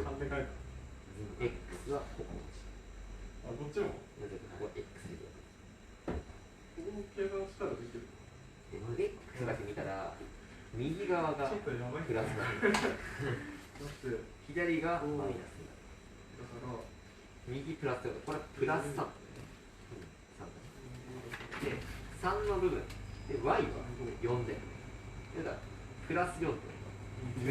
3で書いた。x はここ持ち。あ、こっちも。なぜかここは x でここの計算したらできる。x だけ見たら右側がちょっとやばい。プラスだ。だって左がマイナスになる。だから右プラスということはこれはプラス3。で、3の部分で y は4で、だからプラス4ってこと。